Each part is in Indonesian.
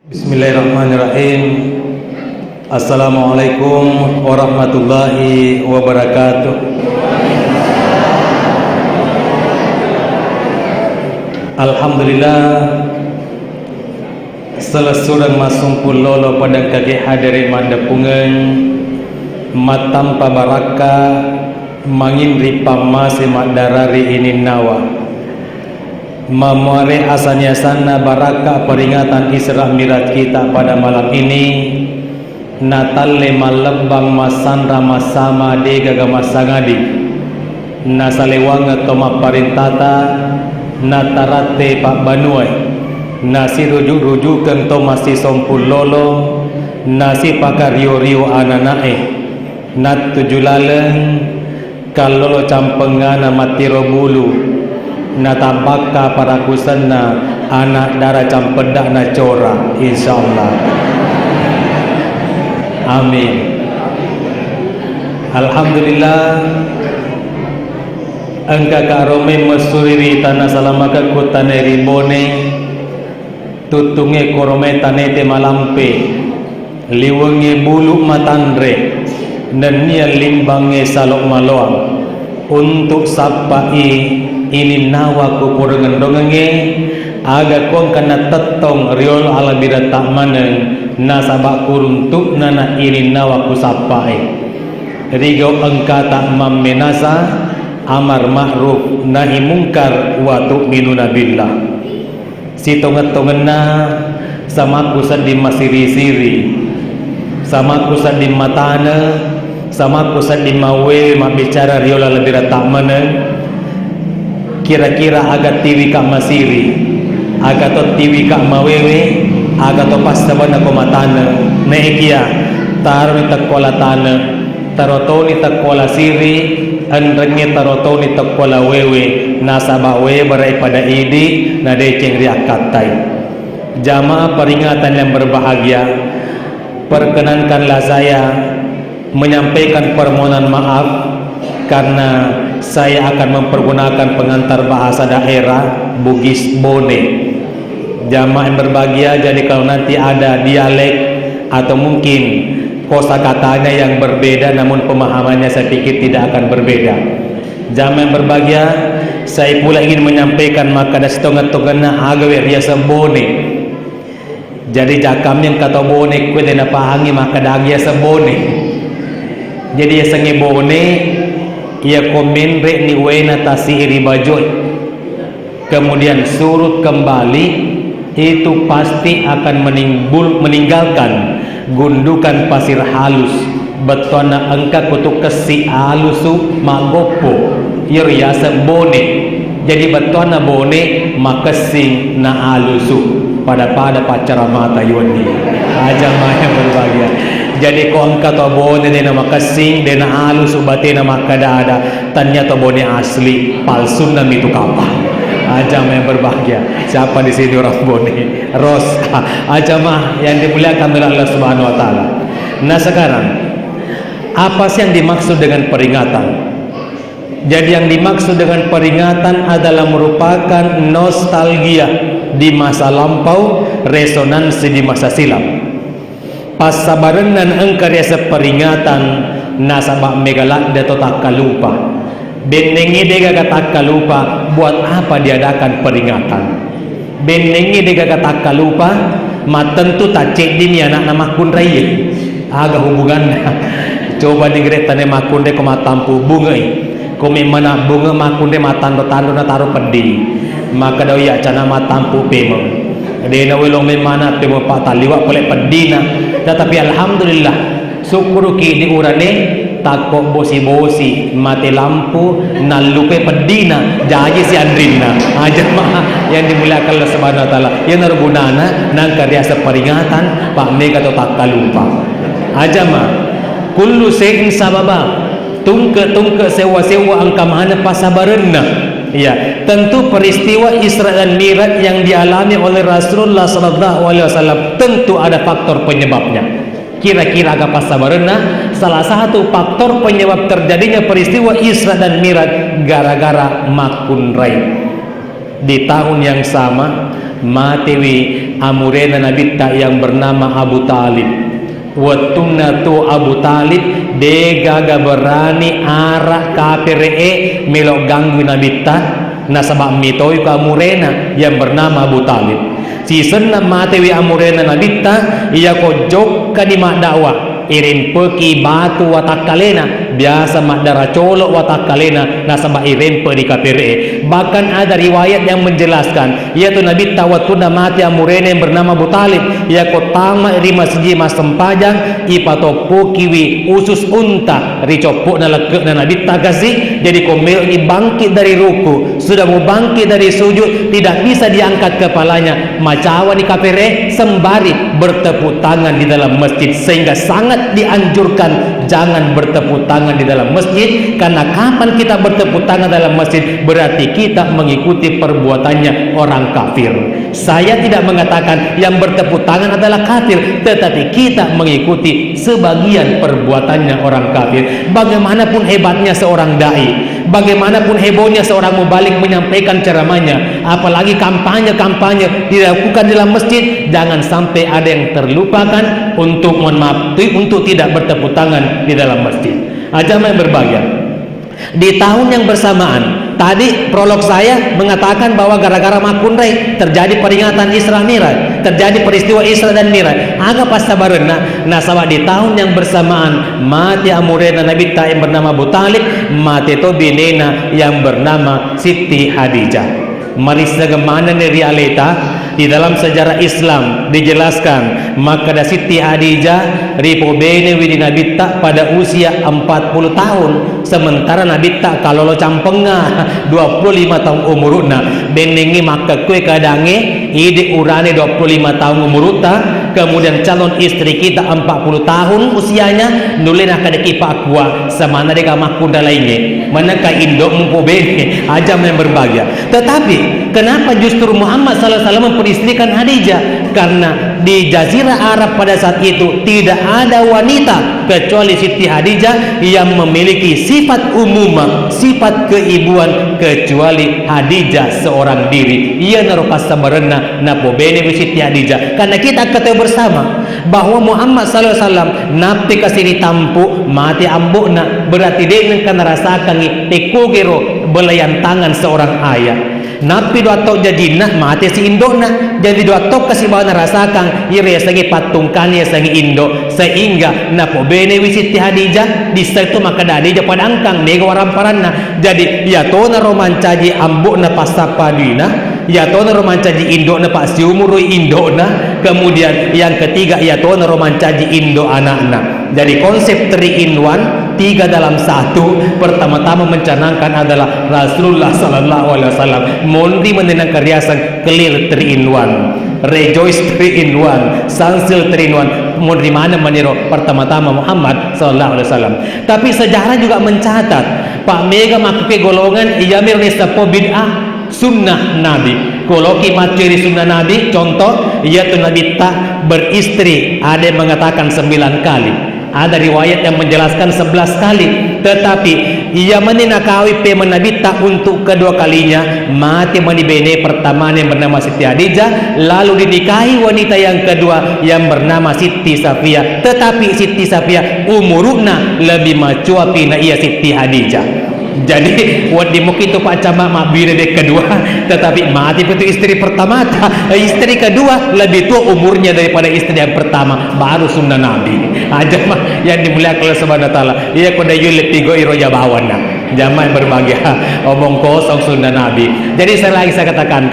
Bismillahirrahmanirrahim. Assalamualaikum warahmatullahi wabarakatuh. Alhamdulillah, selesurang masungkul lolo pada kaki hadiri mandapungan matam pabaraka mangin ripama semakdarari ini nawa memuari asanya sana baraka peringatan Isra Mi'raj kita pada malam ini. Natal lima lembang masandra masama de gaga masangadi nasalewang toma parintata natarate pak banuai nasi rujuk toma si sompul lolo nasi pakar rio ananae nat tujulaleng kalolo campengana matiro bulu natabaka para kusenna anak darah campedak na cora insyaallah. Amin. Alhamdulillah, angka karome mesuriri tanah salamaka kutane ribone tutunge korome tanete malampe liwenge bulu matandre nenia limbange salok maloang untuk sapai ini nawa kupurengan dongenge aga kong kana tetong riol ala birata maneng nasabak kuruntuk nana ini nawa kusapai rigo engka tak mammenasa amar ma'ruf nahi mungkar wa tu'minuna billah sitonget-tongenna sama kusan di masiri-siri sama kusan di matana sama kusan di mawe mabicara riol ala birata maneng kira-kira agak tiwi kak masiri agak to tiwi kak mawewe agak to pas sabana ko matana neekia taro ni takola tana taroto ni takola siri anrengi taroto ni takola wewe nasaba wewe berai pada idi na deceng riak katai. Jamaah peringatan yang berbahagia, perkenankanlah saya menyampaikan permohonan maaf karena saya akan mempergunakan pengantar bahasa daerah Bugis Bone. Jamaah yang berbahagia, jadi kalau nanti ada dialek atau mungkin kosakatanya yang berbeda namun pemahamannya saya pikir tidak akan berbeda. Jamaah yang berbahagia, saya pula ingin menyampaikan maka ada setengah-tengahnya agawe riasa Bone. Jadi jakam yang kata Bone kue dena pahangi maka dagia sebone. Jadi ya sange Bone ia komen rek ni wena tasi iri bajoy kemudian surut kembali itu pasti akan meninggalkan gundukan pasir halus betona engka kutuk kesi halusu magopo iriasa bone jadi betona bone makesing na halusu pada pacara mata yoni aja maya berbahagia. Jadi kau angkat to bone dena makasing dena halus ubate na makada ada ternyata bone asli palsu nam itu kapal aja yang berbahagia. Siapa di sini orang bone ros aja mah yang dimuliakan oleh Allah Subhanahu Wa Taala. Nah sekarang apa sih yang dimaksud dengan peringatan? Jadi yang dimaksud dengan peringatan adalah merupakan nostalgia di masa lampau, resonansi di masa silam. Pas sabarenan engkarya seperingatan nasabak megalak dato tak lupa benengi dega tak lupa buat apa diadakan peringatan benengi dega tak lupa ma tentu tak cek dini anak nama kun raya aga hubungan coba digretane makunde ko matampu bunga ko mana bunga makunde matando-tando na taro pedi maka daw ya cana matampu pemeng dena welong memana temo pataliwa pole pedina tetapi alhamdulillah syukur ki diurane takok bosi-bosi mati lampu nalupe pedina jaji si andrina aja mah yang dimuliakan Allah Subhanahu Wa Taala yang nargunana nang karya seperingatan pak mega to tak lupa aja mah kullu sein sababa tungke sewa-sewa angka mana pasabarenna. Ya, tentu peristiwa Isra dan Mi'raj yang dialami oleh Rasulullah sallallahu alaihi wasallam tentu ada faktor penyebabnya. Kira-kira apa sabarena? Salah satu faktor penyebab terjadinya peristiwa Isra dan Mi'raj gara-gara makun rai. Di tahun yang sama matewi amurena Nabi ta yang bernama Abu Talib. Watunna tu Abu Talib degaga berani arak kafire melok ganggu Nabi ta nasabak mitoi ka amurena yang bernama Abu Talib. Si senna matewi amurena Nabi ta ia ko jok ka di mak dakwah irin peki batu watak kalena biasa mak darah colok watak kalena nasabak irin pe di kafire. Bahkan ada riwayat yang menjelaskan yaitu Nabi tawatuna mati amurena yang bernama Abu Talib ia ko tama ri masjid mas sempajang ipatopo kiwi usus unta ri copok na lekek na Nabi tagasi. Jadi komel ini bangkit dari ruku, sudah mau bangkit dari sujud tidak bisa diangkat kepalanya, macawa di kafire sembari bertepuk tangan di dalam masjid. Sehingga sangat dianjurkan jangan bertepuk tangan di dalam masjid, karena kapan kita bertepuk tangan dalam masjid berarti kita mengikuti perbuatannya orang kafir. Saya tidak mengatakan yang bertepuk tangan adalah kafir, tetapi kita mengikuti sebagian perbuatannya orang kafir. Bagaimanapun hebatnya seorang dai, bagaimanapun hebohnya seorang mubalik menyampaikan ceramahnya, apalagi kampanye-kampanye dilakukan dalam masjid, jangan sampai ada yang terlupakan untuk mohon maaf untuk tidak bertepuk tangan di dalam masjid. Jamaah yang berbahagia, di tahun yang bersamaan tadi prolog saya mengatakan bahwa gara-gara Makunrai terjadi peringatan Isra Miraj, terjadi peristiwa Isra dan Miraj. Aga pas sabarena nasabah di tahun yang bersamaan mati amurena Nabi ta yang bernama Abu Talib, mati to binena yang bernama Siti Hadijah. Mari sebagaimana realita di dalam sejarah Islam dijelaskan maka da Siti Hadijah ripo bene widi Nabi ta pada usia 40 tahun, sementara Nabi ta kalau lo campenga 25 tahun umurna benengi maka kue kadange ide urane 25 tahun umurta, kemudian calon istri kita 40 tahun usianya nulena kadeki pakwa semana deka makunda lainnya manakah indok mumpu bene aja yang berbahagia. Tetapi kenapa justru Muhammad SAW memperistrikan Hadijah? Karena di Jazirah Arab pada saat itu tidak ada wanita kecuali Siti Hadijah yang memiliki sifat umumah, sifat keibuan kecuali Hadijah seorang diri. Ia naropas sabarena napo bene Siti Hadijah. Karena kita ketahui bersama bahwa Muhammad SAW napi kasih ditampu mati ambukna berarti dia akan rasakan tekogero belayan tangan seorang ayah. Napi dua tok jadi nak mati si indokna, jadi dua tok kasih bawa rasakan ire sangi patungkannya sangi indo, sehingga napo bene Siti Hadijah di situ maka Hadijah pada angkang nega waramparana. Jadi ya tona romancaji ambuk na pasapadina, ya tona romancaji indo na pak si umurui indo na, kemudian yang ketiga ya tona romancaji indo anak-anak. Jadi konsep 3 in 1, 3 dalam 1. Pertama-tama mencanangkan adalah Rasulullah Sallallahu Alaihi Wasallam. Mondi menenang keriasan clear 3 in 1, rejoice 3 in 1, sansil 3 in 1. Mondi mana meniro pertama-tama Muhammad Sallallahu Alaihi Wasallam. Tapi sejarah juga mencatat Pak Mega makuke golongan iyamir nisapo bid'ah sunnah Nabi. Kalau kita ciri sunnah Nabi, contoh yaitu Nabi tak beristri, ada yang mengatakan 9 kali, ada riwayat yang menjelaskan 11 kali. Tetapi ia meninakawi pemen Nabi tak untuk kedua kalinya mati menibene pertama yang bernama Siti Hadijah, lalu dinikahi wanita yang kedua yang bernama Siti Safiyah. Tetapi Siti Safiyah umuruna lebih macua pina ia Siti Hadijah. Jadi buat di mungkin itu Pak Camat mabire dek kedua, tetapi mati itu istri pertama, istri kedua lebih tua umurnya daripada istri yang pertama, baru sunnah Nabi. Aja mah yang dimuliakan oleh Subhanahu Wa Taala. Ia koda yulit tigo iroja bawana. Jamaah berbahagia, omong kosong sunnah Nabi. Jadi saya katakan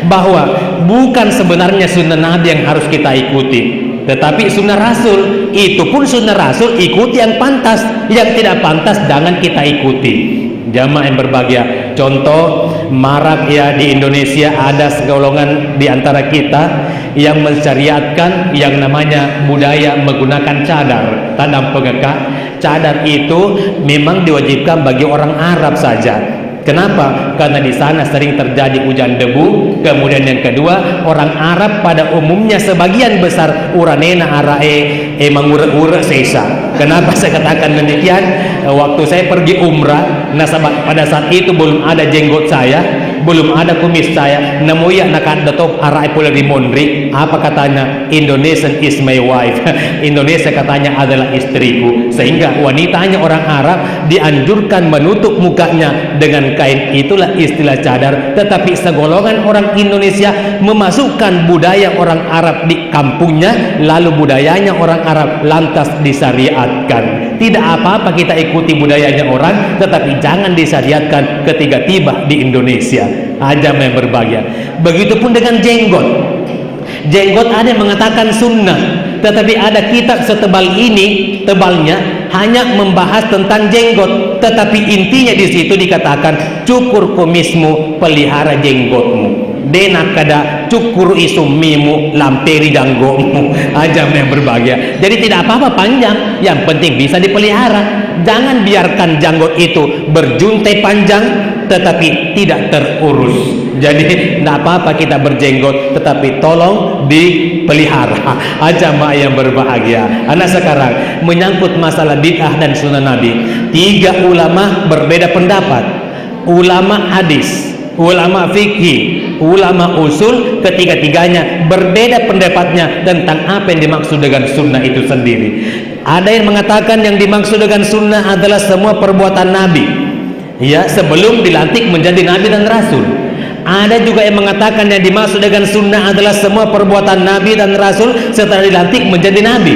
bahwa bukan sebenarnya sunnah Nabi yang harus kita ikuti, tetapi sunnah Rasul. Itu pun sunnah Rasul ikuti yang pantas, yang tidak pantas jangan kita ikuti. Jamaah yang berbahagia, contoh marak ya di Indonesia ada segolongan di antara kita yang mensyariatkan yang namanya budaya menggunakan cadar, tandang pengekak. Cadar itu memang diwajibkan bagi orang Arab saja. Kenapa? Karena di sana sering terjadi hujan debu. Kemudian yang kedua, orang Arab pada umumnya sebagian besar uranena arae emang ure-ure sesa. Kenapa saya katakan demikian? Waktu saya pergi umrah, pada saat itu belum ada jenggot saya. belum ada kumis saya, namuya nakadotop arai pula di Mondri. Apa katanya? Indonesian is my wife. Indonesia katanya adalah istriku. Sehingga wanitanya orang Arab dianjurkan menutup mukanya dengan kain. Itulah istilah cadar. Tetapi segolongan orang Indonesia memasukkan budaya orang Arab di kampungnya, lalu budayanya orang Arab lantas disyariatkan. Tidak apa-apa kita ikuti budayanya orang, tetapi jangan disyariatkan ketika tiba di Indonesia. Ajam yang berbahagia. Begitupun dengan jenggot. Jenggot ada yang mengatakan sunnah, tetapi ada kitab setebal ini, tebalnya hanya membahas tentang jenggot, tetapi intinya di situ dikatakan cukur kumismu, pelihara jenggotmu. Denak kada cukur isumimu, lamperi janggomu. Ajam yang berbahagia. Jadi tidak apa-apa panjang, yang penting bisa dipelihara. Jangan biarkan janggot itu berjuntai panjang tetapi tidak terurus. Jadi tidak apa-apa kita berjenggot, tetapi tolong dipelihara. Ajam yang berbahagia. Anak sekarang menyangkut masalah bid'ah dan sunnah Nabi, 3 ulama berbeda pendapat. Ulama hadis, ulama fikih, ulama usul, ketiga-tiganya berbeda pendapatnya tentang apa yang dimaksud dengan sunnah itu sendiri. Ada yang mengatakan yang dimaksud dengan sunnah adalah semua perbuatan Nabi, ya, sebelum dilantik menjadi Nabi dan Rasul. Ada juga yang mengatakan yang dimaksud dengan sunnah adalah semua perbuatan Nabi dan Rasul setelah dilantik menjadi Nabi.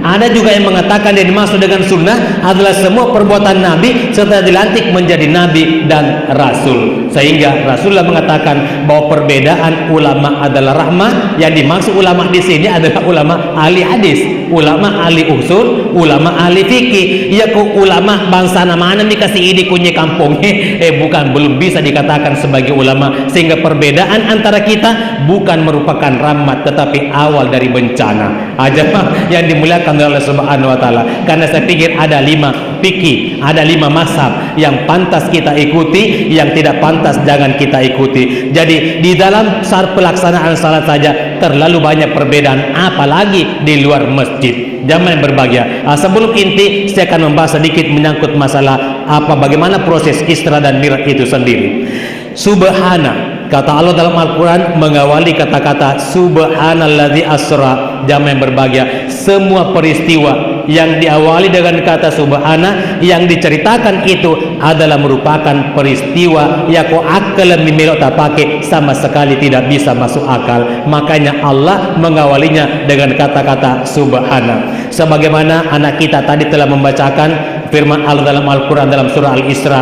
Ada juga yang mengatakan yang dimaksud dengan sunnah adalah semua perbuatan Nabi setelah dilantik menjadi Nabi dan Rasul. Sehingga Rasulullah mengatakan bahwa perbedaan ulama adalah rahmah. Yang dimaksud ulama di sini adalah ulama ahli hadis, ulama ahli usul, ulama ahli fikih. Ya kok ulama bangsa mana nih kasih ini kunyi kampungnya? Bukan, belum bisa dikatakan sebagai ulama. Sehingga perbedaan antara kita bukan merupakan rahmat, tetapi awal dari bencana. Aja yang dimuliakan oleh Allah Subhanahu wa taala. Karena saya pikir ada 5 fikih, ada 5 mazhab yang pantas kita ikuti, yang tidak pantas jangan kita ikuti. Jadi di dalam pelaksanaan salat saja terlalu banyak perbedaan, apalagi di luar masjid. Jamaah yang berbahagia. Sebelum inti, saya akan membahas sedikit menyangkut masalah bagaimana proses Isra dan Mi'raj itu sendiri. Subhana, kata Allah dalam Al-Quran mengawali kata-kata Subhanalladzi asra. Jamaah yang berbahagia, semua peristiwa yang diawali dengan kata Subhana yang diceritakan itu adalah merupakan peristiwa yang ko akal mimelo tak pakai, sama sekali tidak bisa masuk akal. Makanya Allah mengawalinya dengan kata-kata Subhana. Sebagaimana anak kita tadi telah membacakan firman Allah dalam Al-Quran dalam surah Al-Isra.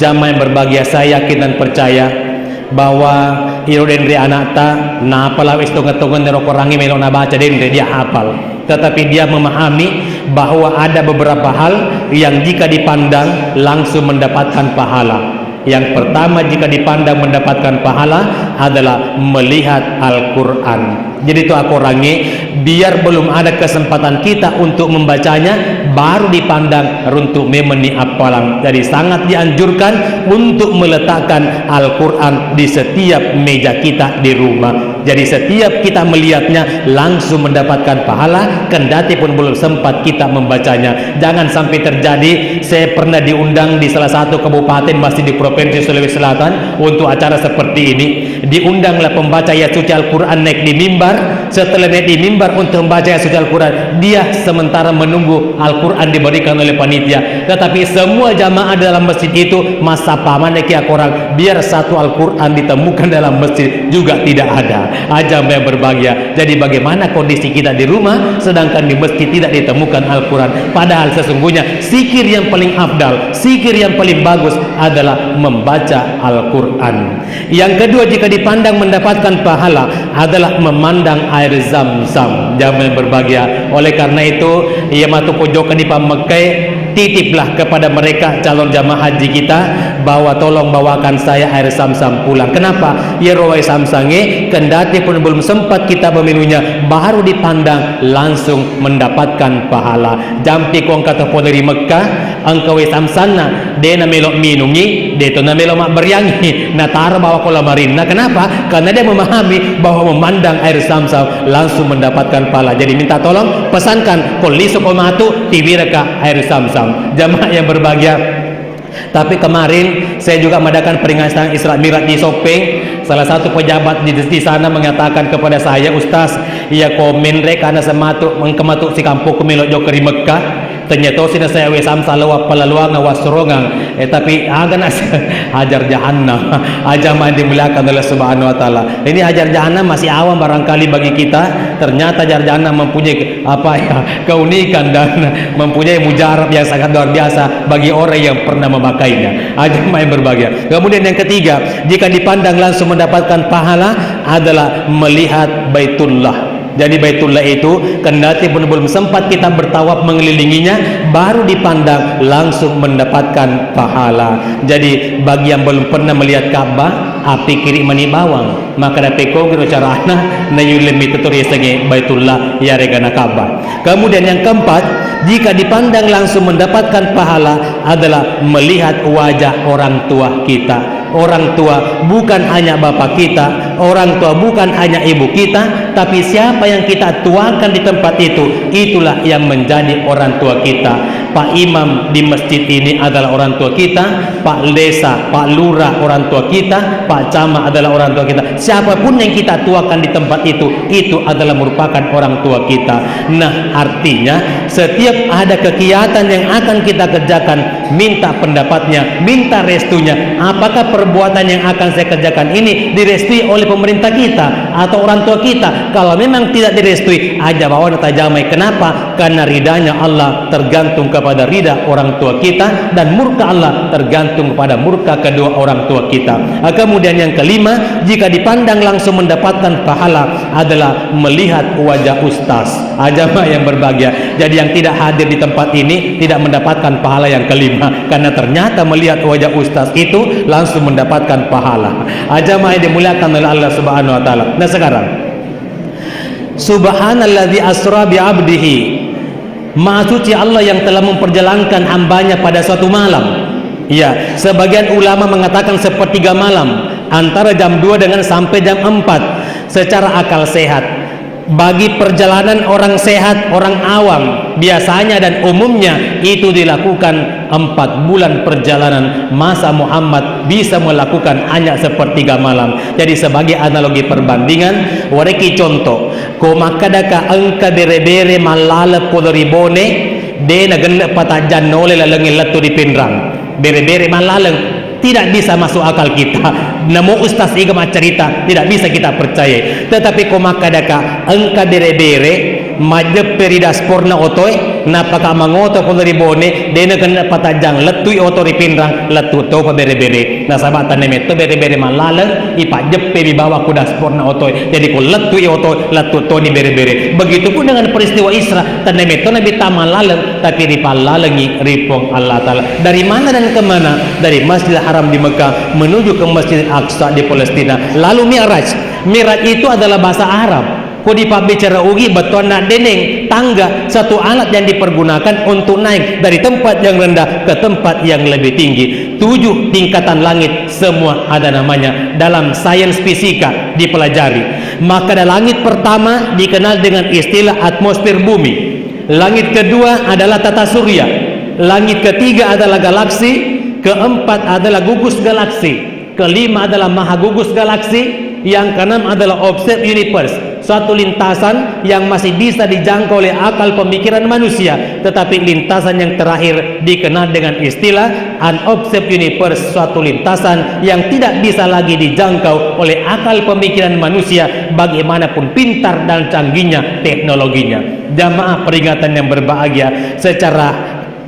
Jamaah yang berbahagia, saya yakin dan percaya bahwa iro dendre anak ta na apalah wis tungan-tungan neroko rangi melo na baca dendre dia hafal, tetapi dia memahami bahwa ada beberapa hal yang jika dipandang langsung mendapatkan pahala. Yang pertama jika dipandang mendapatkan pahala adalah melihat Al-Quran. Jadi itu aku rangi, biar belum ada kesempatan kita untuk membacanya, baru dipandang untuk memeni apalang. Jadi sangat dianjurkan untuk meletakkan Al-Quran di setiap meja kita di rumah. Jadi setiap kita melihatnya langsung mendapatkan pahala, kendati pun belum sempat kita membacanya. Jangan sampai terjadi, saya pernah diundang di salah satu kabupaten masih di Provinsi Sulawesi Selatan untuk acara seperti ini. Diundanglah pembaca ayat suci Al-Quran naik di mimbar. Setelah naik di mimbar untuk membaca ayat suci Al-Quran, dia sementara menunggu Al-Quran diberikan oleh panitia. Tetapi semua jamaah dalam masjid itu masa paman nekia orang, biar satu Al-Quran ditemukan dalam masjid juga tidak ada. Ajam yang berbahagia. Jadi bagaimana kondisi kita di rumah sedangkan di masjid tidak ditemukan Al-Quran? Padahal sesungguhnya zikir yang paling afdal, zikir yang paling bagus adalah membaca Al-Quran. Yang kedua jika dipandang mendapatkan pahala adalah memandang air Zam-Zam. Jamaah yang berbahagia. Oleh karena itu ia matu pojokan di Pamekai, titiplah kepada mereka calon jamaah haji kita bahwa tolong bawakan saya air Zam-Zam pulang. Kenapa? Ya rawai Samsange, kendati pun belum sempat kita meminumnya, baru dipandang langsung mendapatkan pahala. Jampi kong kata po dari Mekah, angkawai Samsana dia na melok minungi, dia tu na melok mak beryangi, natara bawa kola marina. Kenapa? Karena dia memahami bahwa memandang air Zam-Zam langsung mendapatkan pahala. Jadi minta tolong pesankan kolisok omatu tiwiraka air Zam-Zam. Jamaah yang berbahagia, Tapi kemarin saya juga mengadakan peringatan Isra Mi'raj di Sopeng. Salah satu pejabat di sana mengatakan kepada saya, Ustaz, ya komen rek karena sematuk mengkematuk si kampung kumilok jok di Mekah. Ternyata sini saya wesam salawa palaluang wasrongang. Tapi agan hajar jahannam. Aja main dimuliakan oleh Subhanahu wa taala. Ini hajar jahannam masih awam barangkali bagi kita. Ternyata hajar jahannam mempunyai keunikan dan mempunyai mujarab yang sangat luar biasa bagi orang yang pernah memakainya. Aja main berbahagia. Kemudian yang ketiga, jika dipandang langsung mendapatkan pahala adalah melihat Baitullah. Jadi Baitullah itu kendati belum sempat kita bertawaf mengelilinginya, baru dipandang langsung mendapatkan pahala. Jadi bagi yang belum pernah melihat Ka'bah, api kiri mani bawang, maka dapat kau kira cara na yulimi tuturis lagi Baitullah ya regana Ka'bah. Kemudian yang keempat, jika dipandang langsung mendapatkan pahala adalah melihat wajah orang tua kita. Orang tua bukan hanya bapak kita, orang tua bukan hanya ibu kita, tapi siapa yang kita tuakan di tempat itu, itulah yang menjadi orang tua kita. Pak Imam di masjid ini adalah orang tua kita, Pak Desa, Pak Lurah orang tua kita, Pak Camat adalah orang tua kita. Siapapun yang kita tuakan di tempat itu adalah merupakan orang tua kita. Nah, artinya setiap ada kegiatan yang akan kita kerjakan, minta pendapatnya, minta restunya. Apakah perbuatan yang akan saya kerjakan ini direstui oleh pemerintah kita atau orang tua kita? Kalau memang tidak direstui, aja bawa data jamai. Kenapa? Karena ridanya Allah tergantung kepada rida orang tua kita, dan murka Allah tergantung kepada murka kedua orang tua kita. Kemudian yang kelima, jika dipandang langsung mendapatkan pahala adalah melihat wajah ustaz. Ajama yang berbahagia. Jadi yang tidak hadir di tempat ini tidak mendapatkan pahala yang kelima, karena ternyata melihat wajah ustaz itu langsung mendapatkan pahala. Ajama yang dimuliakan oleh Allah Subhanahu wa taala. Nah, sekarang Subhanalladzi asra bi 'abdihi. Maha suci Allah yang telah memperjalankan hambanya pada suatu malam. Ya, sebagian ulama mengatakan sepertiga malam, antara jam 2 dengan sampai jam 4 secara akal sehat. Bagi perjalanan orang sehat, orang awam biasanya dan umumnya itu dilakukan 4 bulan perjalanan. Masa Muhammad bisa melakukan hanya sepertiga malam. Jadi sebagai analogi perbandingan, wareki contoh, ko makadaka angka bere-bere malala podoribone de nagenle patajan nole lalengin latu di pinrang. Bere-bere malaleng tidak bisa masuk akal kita. Namo ustaz iga cerita tidak bisa kita percaya. Tetapi komakadaka engka bere-bere majep peridas porna otoy napaka mangoto ko dari bone dena kena patajang letui oto ri pinrang letu to pa bere-bere. Nah sabatan nemeto bere-bere malaleng ipajep di bawah kudas porna otoy. Jadi ko letui oto letu to ni bere-bere. Begitupun dengan peristiwa Isra, tanemeto nabi tamalaleng tapi ripalalengi ripong Allah taala. Dari mana dan ke mana? Dari Masjidil Haram di Mekah menuju ke Masjidil Aqsa di Palestina. Lalu Mi'raj. Mi'raj itu adalah bahasa Arab. Kau dipabicara ugi betul nak deneng tangga, satu alat yang dipergunakan untuk naik dari tempat yang rendah ke tempat yang lebih tinggi. 7 tingkatan langit semua ada namanya. Dalam sains fisika dipelajari. Maka langit pertama dikenal dengan istilah atmosfer bumi. Langit kedua adalah tata surya. Langit ketiga adalah galaksi. Keempat adalah gugus galaksi. Kelima adalah maha gugus galaksi. Yang keenam adalah observed universe, suatu lintasan yang masih bisa dijangkau oleh akal pemikiran manusia. Tetapi lintasan yang terakhir dikenal dengan istilah unobserved universe, suatu lintasan yang tidak bisa lagi dijangkau oleh akal pemikiran manusia bagaimanapun pintar dan canggihnya teknologinya. Jamaah peringatan yang berbahagia, secara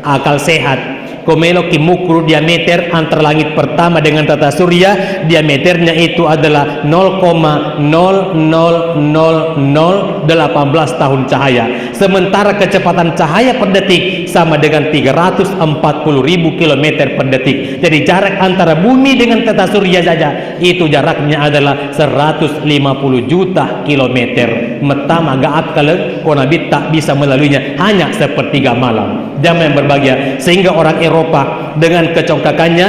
akal sehat, komelo kimukur diameter antara langit pertama dengan tata surya, diameternya itu adalah 0,00018 tahun cahaya. Sementara kecepatan cahaya per detik sama dengan 340.000 km per detik. Jadi jarak antara bumi dengan tata surya saja itu jaraknya adalah 150 juta kilometer. Metama gaat kalau Nabi tak bisa melaluinya hanya sepertiga malam. Jamaah yang berbahagia, sehingga orang Eropa dengan kecongkakannya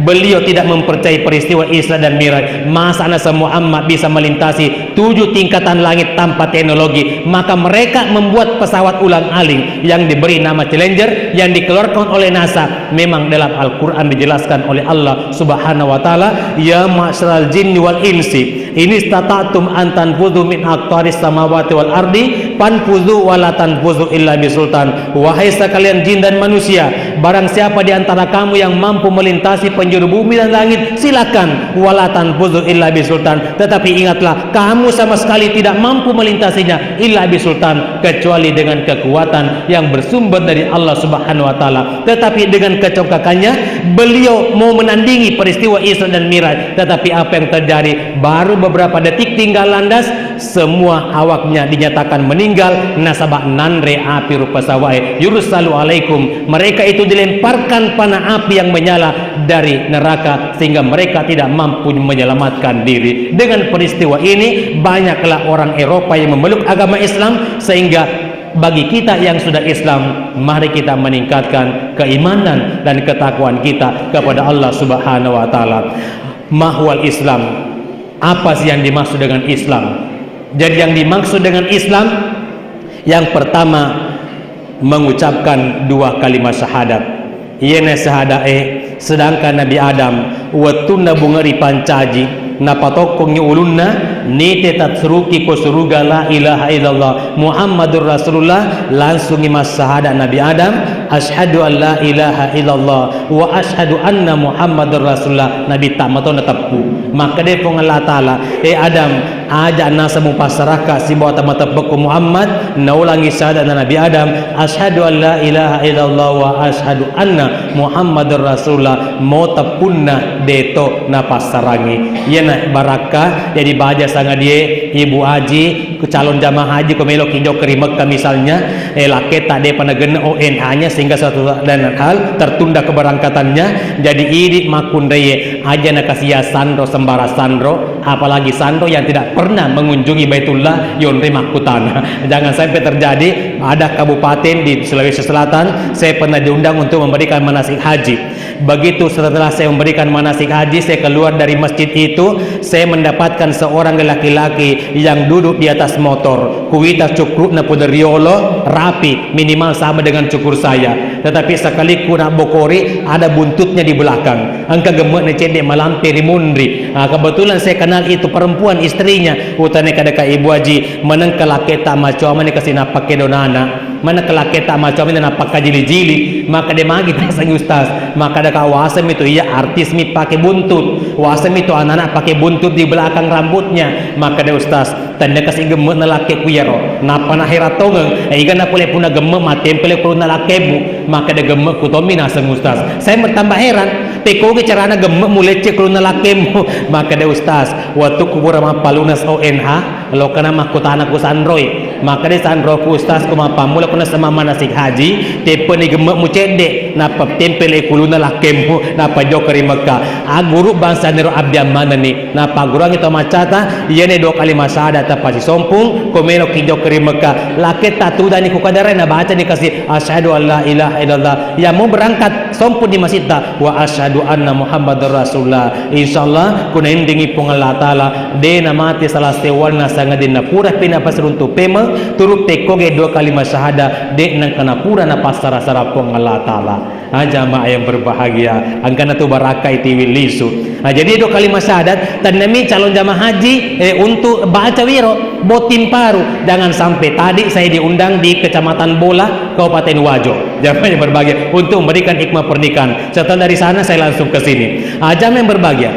beliau tidak mempercayai peristiwa Isra dan Mi'raj. Masa Nabi Muhammad bisa melintasi 7 tingkatan langit tanpa teknologi? Maka mereka membuat pesawat ulang-alik yang diberi nama Challenger yang dikeluarkan oleh NASA. Memang dalam Al-Quran dijelaskan oleh Allah Subhanahu wa Ta'ala, ya ma'syaral jinni wal insi ini istata'tum an tanfudhu min aqtaris samawati wal ardi fanfudhu wa la tanfudhu illa bisultan. Wahai sekalian jin dan manusia, barang siapa di antara kamu yang mampu melintasi penjuru bumi dan langit, silakan, wala tanfudhu illa bisultan. Tetapi ingatlah, kamu sama sekali tidak mampu melintasinya illa bisultan, kecuali dengan kekuatan yang bersumber dari Allah Subhanahu wa Ta'ala. Tetapi dengan kecongkakannya beliau mau menandingi peristiwa Isra dan Mi'raj. Tetapi apa yang terjadi? Baru beberapa detik tinggal landas, semua awaknya dinyatakan meninggal. Nasabah nanre api rupa sawai yursalu alaikum, mereka itu dilemparkan panah api yang menyala dari neraka sehingga mereka tidak mampu menyelamatkan diri. Dengan peristiwa ini banyaklah orang Eropa yang memeluk agama Islam, sehingga bagi kita yang sudah Islam, mari kita meningkatkan keimanan dan ketakwaan kita kepada Allah Subhanahu wa Ta'ala. Mahwal Islam, apa sih yang dimaksud dengan Islam? Jadi yang dimaksud dengan Islam, yang pertama mengucapkan 2 kalimat syahadat. Ieu syahadae sedangkan Nabi Adam watuna bungeri pancaji napatokong ulunna nite tatsuruki ko suruga la ilaha illallah Muhammadur Rasulullah, langsung imas syahadat Nabi Adam, asyhadu an la ilaha illallah wa asyhadu anna Muhammadur Rasulullah. Nabi tak matona tepu, maka dia pun Allah Ta'ala, Adam aja nasa mupasaraka si bawa tamatapku Muhammad naulangi syahadat Nabi Adam, asyhadu an la ilaha illallah wa asyhadu anna Muhammadur Rasulullah, mau tepunna deto napasarangi. Yana barakah jadi bahagia sangat dia ibu haji calon jamaah haji komelo kinjau keri Mekah misalnya, laki tak dia panagena ONH nya sehingga suatu dan hal tertunda keberangkatannya. Jadi idik makun reye aja nakasiya sandro sembara sandro, apalagi sandro yang tidak pernah mengunjungi Baitullah yonre makutana. Jangan sampai terjadi. Ada kabupaten di Sulawesi Selatan, saya pernah diundang untuk memberikan manasik haji. Begitu setelah saya memberikan manasik haji, saya keluar dari masjid itu, saya mendapatkan seorang laki-laki yang duduk di atas motor. Kuita cukur na puderiolo rapi, minimal sama dengan cukur saya. Tetapi sekali kuna bokori ada buntutnya di belakang. Angka gemuk cendek malampiri mundri. Kebetulan saya kenal itu perempuan, istrinya. Utane kadaka ibu haji meneng kelake tak macam mana kasih napak kedonana. Mana kelake tak macam mana napak jili-jili. Maka dia magi sang ustaz. Maka ada kawasem itu iya artis mi pakai buntut. Wasem itu anak-anak pakai buntut di belakang rambutnya. Maka dia ustaz, tanda kasih gemuk na laki kuyaro. Napa na heratongeng. Iga na pule puna gemuk matempele puna lakebu. Maka dia gemuk kutomina sang ustaz. Saya bertambah heran. Teko ke carana gemuk mulai cek puna lakemu. Maka dia ustaz, waktu kubur sama palunas ONH, lo kena makutana ku sandroy. Maka dia sandro ku ustaz kuma pamula kuna sama manasik haji. Tepe ni gemuk mu cedek. Napa tempele kuluna lakemu. Napa jokeri Mekah. Guru bangsa nero abdi mana ni. Napa guru itu macata. Ia ni 2 kalimat syahadat pasti sompung. Komeno ki jokeri Mekah. Laki tatu dan iku kadare na baca ni kasih asyhadu an la ilaha illallah. Yang mau berangkat sompun di masjid ta wa asyhadu anna Muhammadur Rasulullah. Insyaallah kuna indingi pung Allah Taala de na mati salah sewarna sangadin na pura pina pasruntu pema turut tekoge 2 kalimat syahadat de nang kana pura na pasara-sara pung Allah Taala. Jamaah yang berbahagia, angkana tu barakah itiwi lisu. Jadi 2 kalimat syahadat dan nami calon jamaah haji untuk baca wiro botim paru. Jangan sampai tadi saya diundang di Kecamatan Bola, Kabupaten Wajo. Jamaah yang berbahagia untuk memberikan hikmah pernikahan. Setelah dari sana saya langsung ke sini. Jamaah yang berbahagia.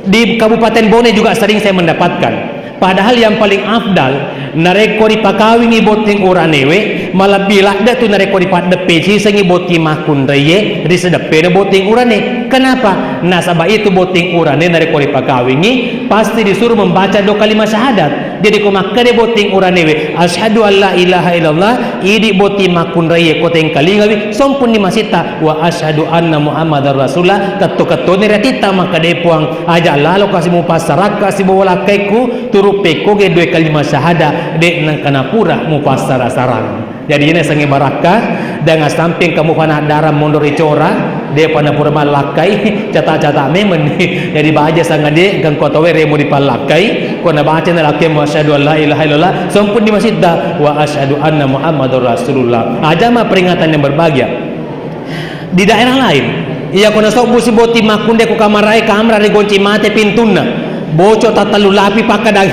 Di Kabupaten Bone juga sering saya mendapatkan. Padahal yang paling afdal narekori pakawingi boting uranewe malah bilak dah tu narekori pad depe sengi boti makun reye di sedepe na boting urane. Kenapa? Nasabah itu boting urane narekori pakawingi pasti disuruh membaca 2 kalimat syahadat. Jadi kumakka de boting uranewe asyhadu an la ilaha illallah idi boti makun reye koteng kalingawi sompun di masita wa asyhadu anna Muhammadar Rasulullah ketu-ketu ni kita maka de puang aja lalu kasih mupasarak kasih bawa lakaiku rupe koge 2 kalimat syahadat de nang kana pura mupasara sarang. Jadi ini sangat barakah dengan samping kamu panah darah mondori cora dia pada pura malakai cata-cata memen jadi baca sangat dia kan kau tahu remo di palakai kau nak baca nak lakai asyhadu an la ilaha illallah sampun di masjid dah wa asyhadu anna muhammadur rasulullah. Aja mah peringatan yang berbahagia di daerah lain ia kena sok busi boti makunde ku kamarai kamera di gonci mate pintuna bocok tatalu lapi pakadang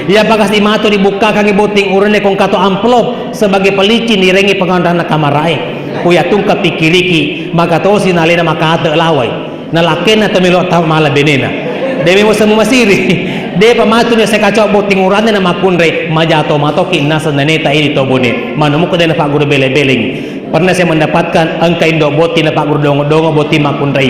ia bagas imato dibuka kangi boting urene kong kato amplop sebagai pelicin direngi pengandana kamarai kuya tungka pikiriki maka tosi nalena maka ate lawai nalakena temelo tahu malah benena demi mo semu masiri de pamatunya saya kacau boting urane na makunre majato matoki nasa naneta ini tobone manamu kedena pak guru bele-beleng pernah saya mendapatkan angka indo boti na pak guru dongo boti makunre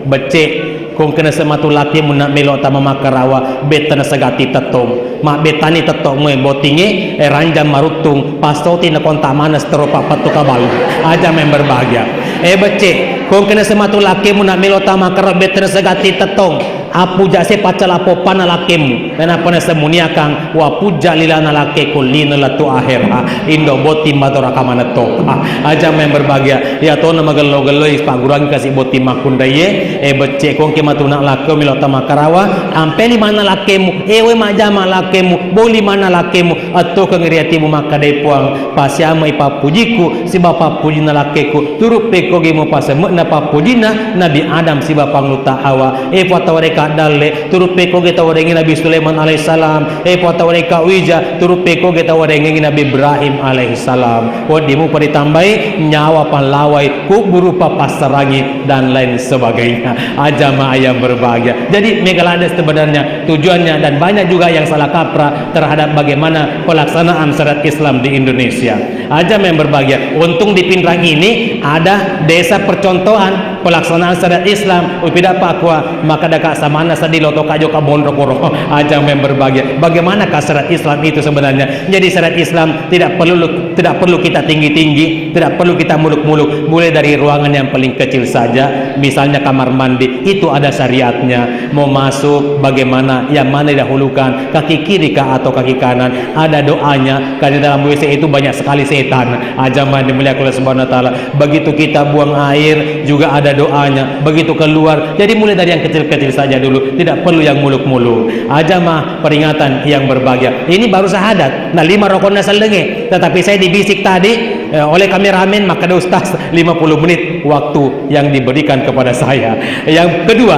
becek kung kena sematu laki muna melo tama makarawa betana sagati tetong mak betani tetong mo botinge ranjam marutung pastoti na konta manas teropa patu kabal aja member bahagia becek kung kena sematu laki muna melo tama makarawa betana sagati tetong apu jase pacal apo pana lakemu dan apa na semunia kang wa puja lilana lake kulina latu akhirah indo boti madora kamana to aja member bahagia ya to na magalo-galo pak gurang kasih boti makundaye becek kung matuna lake milota makarawa ampeli mana lakemu ewe majama lakemu boli mana lakemu atau kengeriatimu maka depuang pasyama ipapujiku si bapa pujina lakeku turup peko gemu pasemu na papujina Nabi Adam si bapa ngluta hawa patawareka dalle turup peko geta warengi Nabi Sulaiman alaihissalam patawareka wija turup peko geta warengi Nabi Ibrahim alaihissalam wadimu paditambai nyawa pahlawai ku berupa pasarangi dan lain sebagainya aja yang berbahagia. Jadi Megalades sebenarnya tujuannya dan banyak juga yang salah kaprah terhadap bagaimana pelaksanaan syariat Islam di Indonesia. Aja yang berbahagia. Untung di Pindrang ini ada desa percontohan pelaksanaan syariat Islam. Upida pakwa maka daka samana sadilo to kajo ka bondrokoro. Aja yang berbahagia. Bagaimana syariat Islam itu sebenarnya? Jadi syariat Islam tidak perlu kita tinggi-tinggi, tidak perlu kita muluk-muluk. Mulai dari ruangan yang paling kecil saja, misalnya kamar mandi itu ada syariatnya. Mau masuk bagaimana, yang mana didahulukan, kaki kiri kah atau kaki kanan, ada doanya. Karena dalam WC itu banyak sekali setan. Ajaman dimuliakan oleh Subhanahu wa taala. Begitu kita buang air juga ada doanya. Begitu keluar, jadi mulai dari yang kecil-kecil saja dulu, tidak perlu yang muluk-muluk. Ajamah peringatan yang berbahagia. Ini baru syahadat. Nah 5 rukun salenge. Tetapi saya dibisik tadi oleh kameramen maka ada ustaz 50 menit waktu yang diberikan kepada saya. Yang kedua,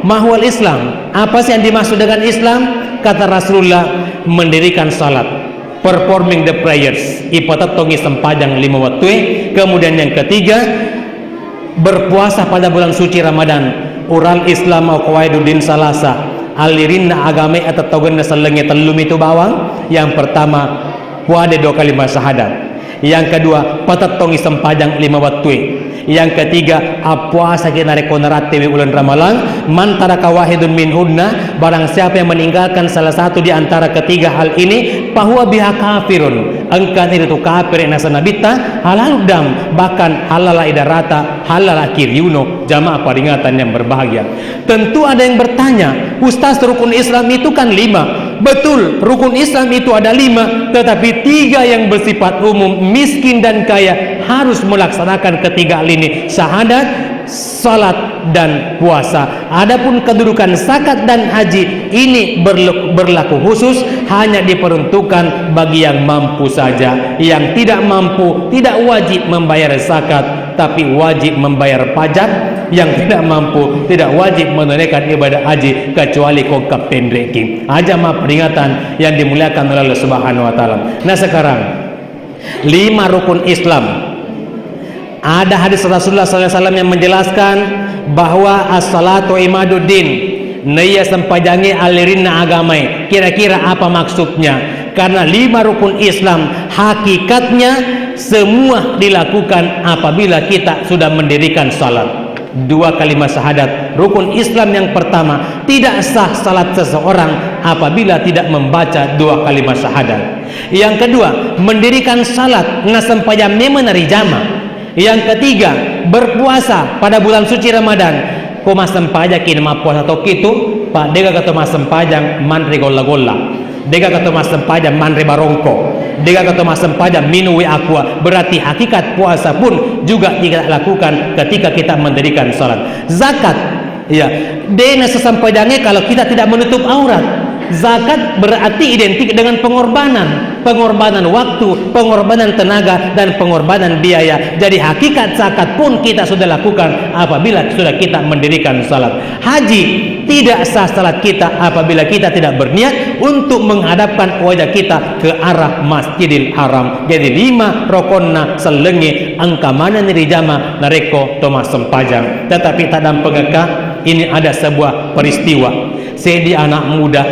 mahwal Islam. Apa sih yang dimaksud dengan Islam? Kata Rasulullah, mendirikan salat, performing the prayers, ipatatongi sempajang 5 waktu. Kemudian yang ketiga, berpuasa pada bulan suci Ramadan. Ural Islam au qawaiduddin salasa, alirinna agame atau togen selenge telum itu bawang. Yang pertama, puade 2 kalimat syahadat. Yang kedua, patatongi sempajang 5 waktu. Yang ketiga, puasa kita rekonerat tewi bulan Ramadan. Mantara kawahidun minhunna, barang siapa yang meninggalkan salah satu di antara ketiga hal ini, bahwa biha kafirun, engkan itu kafir nasa nabita halal dam, bahkan halal idarata halal akhiriuno. Jamaah peringatan yang berbahagia. Tentu ada yang bertanya, Ustaz, rukun Islam itu kan 5. Betul, rukun Islam itu ada 5, tetapi 3 yang bersifat umum, miskin dan kaya harus melaksanakan ketiga hal ini, syahadat, salat dan puasa. Adapun kedudukan zakat dan haji ini berlaku khusus, hanya diperuntukkan bagi yang mampu saja. Yang tidak mampu tidak wajib membayar zakat, tapi wajib membayar pajak. Yang tidak mampu tidak wajib menunaikan ibadah haji kecuali kongkap pendreking. Ajamah peringatan yang dimuliakan oleh Allah Subhanahu wa taala. Nah sekarang 5 rukun Islam. Ada hadis Rasulullah SAW yang menjelaskan bahwa as-salatu imaduddin, naya sempajangi alirinna agamai. Kira-kira apa maksudnya? Karena 5 rukun Islam hakikatnya semua dilakukan apabila kita sudah mendirikan salat. 2 kalimat syahadat. Rukun Islam yang pertama, tidak sah salat seseorang apabila tidak membaca 2 kalimat syahadat. Yang kedua, mendirikan salat ngasempaya memenari jama. Yang ketiga, berpuasa pada bulan suci Ramadan. Ko masempaya kini puasa atau kitu, Pak dega kata masempajang manri golla-golla. Dega kata masempajang manri barongko. Dengan kata sempajang minum aqua, berarti hakikat puasa pun juga tidak lakukan ketika kita mendirikan salat. Zakat, ya, dengan sesempajangnya kalau kita tidak menutup aurat. Zakat berarti identik dengan pengorbanan waktu, pengorbanan tenaga, dan pengorbanan biaya. Jadi hakikat zakat pun kita sudah lakukan apabila sudah kita mendirikan salat. Haji tidak sah salat kita apabila kita tidak berniat untuk menghadapkan wajah kita ke arah Masjidil Haram. Jadi 5 rokonna selengi angka mana nirijama nareko Thomas sempajang. Tetapi tak dalam pengekah, ini ada sebuah peristiwa. Sedi anak muda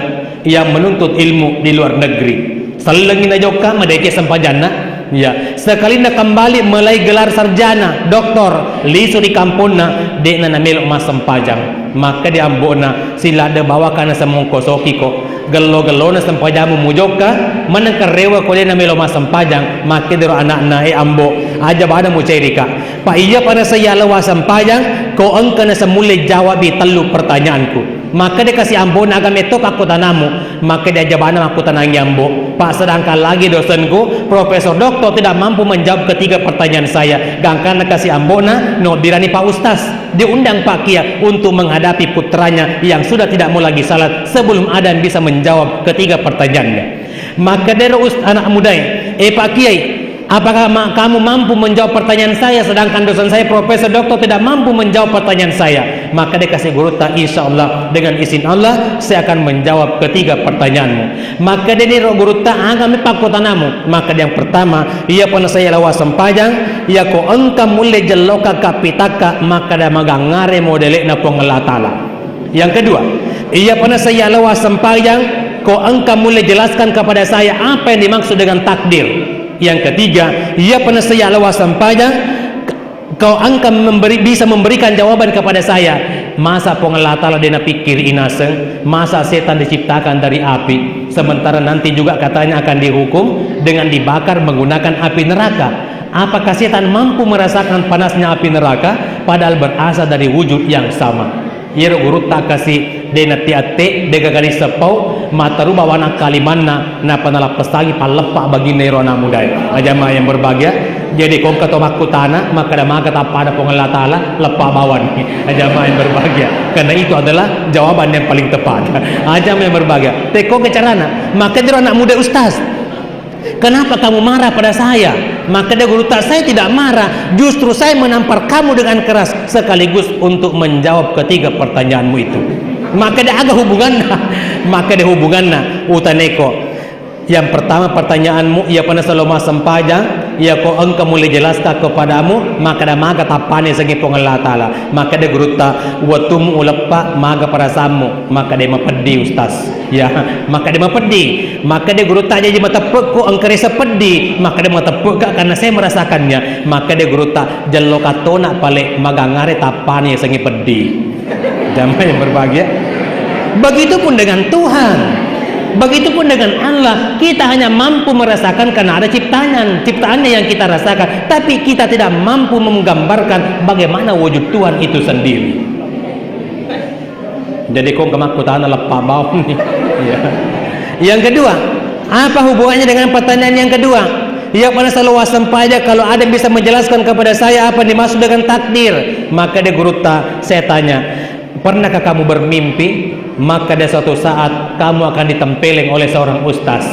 yang menuntut ilmu di luar negeri. Selengin joka medeke sempajana, ya. Sekali nak kembali mulai gelar sarjana, doktor, lisu di kampungna, dek na melok mas sempajang. Maka di ambona sila ada bawakan semongko sokiko. Gelo-gelo na sempajamu mujoka, manang karewa ko na melok mas sempajang. Maka dero anak na ambo, aja bada mo cerika. Pa iya para saya lawa sempajang, ko angka na semulai jawab telu pertanyaanku. Maka dia kasih ambo naga metok aku tanamu, maka dia jabana aku tanangi ambo. Pak, sedangkan lagi dosenku profesor doktor tidak mampu menjawab ketiga pertanyaan saya. Gangkan kasih ambo na no dirani Pak Ustaz diundang Pak Kia untuk menghadapi putranya yang sudah tidak mau lagi salat sebelum ada yang bisa menjawab ketiga pertanyaannya. Maka dari anak muda, Pak Kiai, apakah kamu mampu menjawab pertanyaan saya, sedangkan dosen saya profesor doktor tidak mampu menjawab pertanyaan saya? Maka dia kasih guru tak, insya Allah dengan izin Allah saya akan menjawab ketiga pertanyaanmu. Maka dia ni guru tak agami pakotanamu. Maka yang pertama, ia pernah saya lawa sempajang, ia ko engkau mulai jeloka kapitaka, maka dia magangare modelek na pengelatala. Yang kedua, ia pernah saya lawa sempajang, ko engkau mulai jelaskan kepada saya apa yang dimaksud dengan takdir. Yang ketiga, ia pernah saya lawa sempajang, kau angka bisa memberikan jawaban kepada saya. Masa pengelatala dena pikir inaseng, masa setan diciptakan dari api, sementara nanti juga katanya akan dihukum dengan dibakar menggunakan api neraka. Apakah setan mampu merasakan panasnya api neraka padahal berasal dari wujud yang sama? Ia guru tak kasih dena tiate dega kali sepau mataru bawana kalimanna na panalap pesagi palepak bagi nerona mudai. Ajama yang berbahagia, jadi kong katomakku tanah maka dah maka tak pada pengelatala lepak bawan. Ajama yang berbahagia, karena itu adalah jawaban yang paling tepat. Ajama yang berbahagia, teko kecarana maka dia anak muda ustaz, kenapa kamu marah pada saya? Maka dia guru tak, saya tidak marah, justru saya menampar kamu dengan keras sekaligus untuk menjawab ketiga pertanyaanmu itu. Maka dia agak hubunganna utaneko. Yang pertama pertanyaanmu, ia pernah selama sempajang, ia ko engkau mulai jelaskan kepadamu, maka dah maga tapane segi pengelatala. Maka dia geruta watumu ulepa maga perasamu, maka dia mapedi ustaz. Ya, maka dia mapedi. Maka dia geruta jadi matepuk ko engkau rasa pedi, maka dia matepuk karena saya merasakannya. Maka dia geruta jelo katona pale maga ngare tapane segi pedi. Jamaah yang berbahagia. Begitupun dengan Tuhan. Begitupun dengan Allah, kita hanya mampu merasakan karena ada ciptaannya yang kita rasakan, tapi kita tidak mampu menggambarkan bagaimana wujud Tuhan itu sendiri. Jadi kok kemakutan lepa bau nih. Ya. Yang kedua, apa hubungannya dengan pertanyaan yang kedua? Ia pada selalu wasampaja kalau ada yang bisa menjelaskan kepada saya apa dimaksud dengan takdir. Maka dia guru tak, saya tanya, pernahkah kamu bermimpi? Maka dia suatu saat kamu akan ditempeleng oleh seorang ustaz.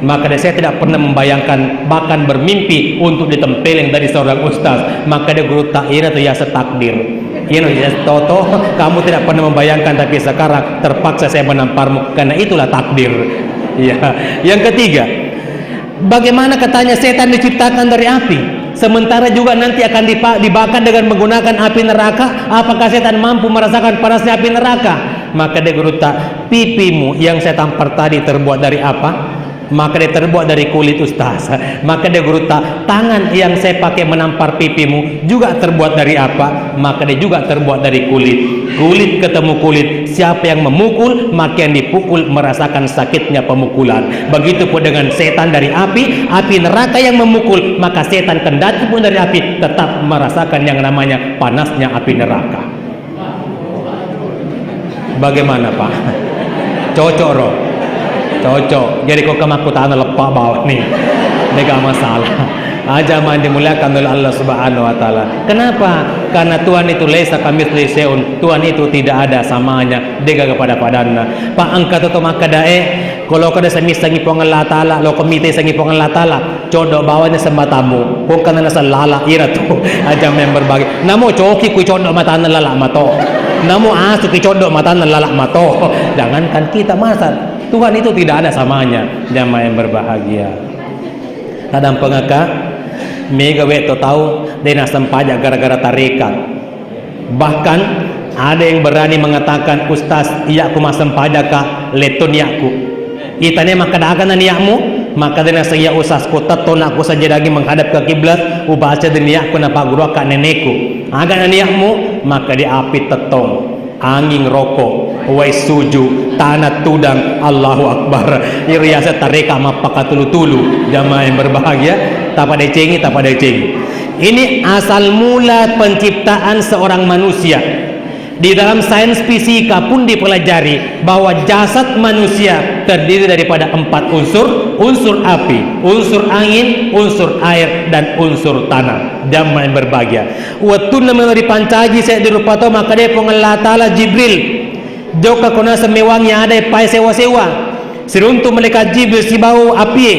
Maka saya tidak pernah membayangkan bahkan bermimpi untuk ditempeleng dari seorang ustaz. Maka dia guru tak ira tu ya setakdir. Ino ya toto, kamu tidak pernah membayangkan tapi sekarang terpaksa saya menamparmu karena itulah takdir. Ya. Yang ketiga, bagaimana katanya setan diciptakan dari api? Sementara juga nanti akan dibakar dengan menggunakan api neraka. Apakah setan mampu merasakan panasnya api neraka? Maka dia geruta, pipimu yang saya tampar tadi terbuat dari apa? Maka dia terbuat dari kulit ustaz. Maka dia geruta, tangan yang saya pakai menampar pipimu juga terbuat dari apa? Maka dia juga terbuat dari kulit. Kulit ketemu kulit, siapa yang memukul maka yang dipukul merasakan sakitnya pemukulan. Begitupun dengan setan dari api neraka yang memukul, maka setan kendati pun dari api tetap merasakan yang namanya panasnya api neraka. Bagaimana Pak? Cocok roh. Cocok. Jadi kok kemaku tanah lepak bawah nih. Ini gak masalah. Ajaman dimuliakan oleh Allah Subhanahu wa taala. Kenapa? Karena Tuhan itu laisa kamitsli syai'un. Tuhan itu tidak ada samanya dega kepada padana. Pak angkat atau maka dae kalau kada samisangi pong Allah taala, lo komite sangi pong Allah taala, codo bawanya sembatamu. Kung kana nasa lala ira tu. Ajam yang berbagi. Namo coki ku codo matana lala mato. Namo asu ku codo matana lala mato. Jangankan kita masa Tuhan itu tidak ada samanya. Jamaah yang berbahagia. Kadang pengaka mega weto tahu dena sempajak gara-gara tarekat. Bahkan ada yang berani mengatakan, Ustaz, iya aku masam pajak ka leton yaku. Itane maka dagan niakmu, maka dena saya Ustaz ku teton aku saja lagi menghadap ke kiblat, ubaca deniakku na paguro ka nenekku. Agan niakmu, maka di api tetong. Angin rokok, wai suju, tanah tudang, Allahu Akbar. Iriasa tareka mapaka tulu-tulu. Jamaah yang berbahagia, tak pada cengi, tak pada cengi. Ini asal mula penciptaan seorang manusia. Di dalam sains fisika pun dipelajari bahwa jasad manusia terdiri daripada 4 unsur: unsur api, unsur angin, unsur air, dan unsur tanah. Jamaah yang berbahagia. Waktu nama dipancaji saya dirupato maka dia pengelah ta'ala Jibril joka kona semewangnya ada pai sewa-sewa siruntu malaikat Jibril si bau api,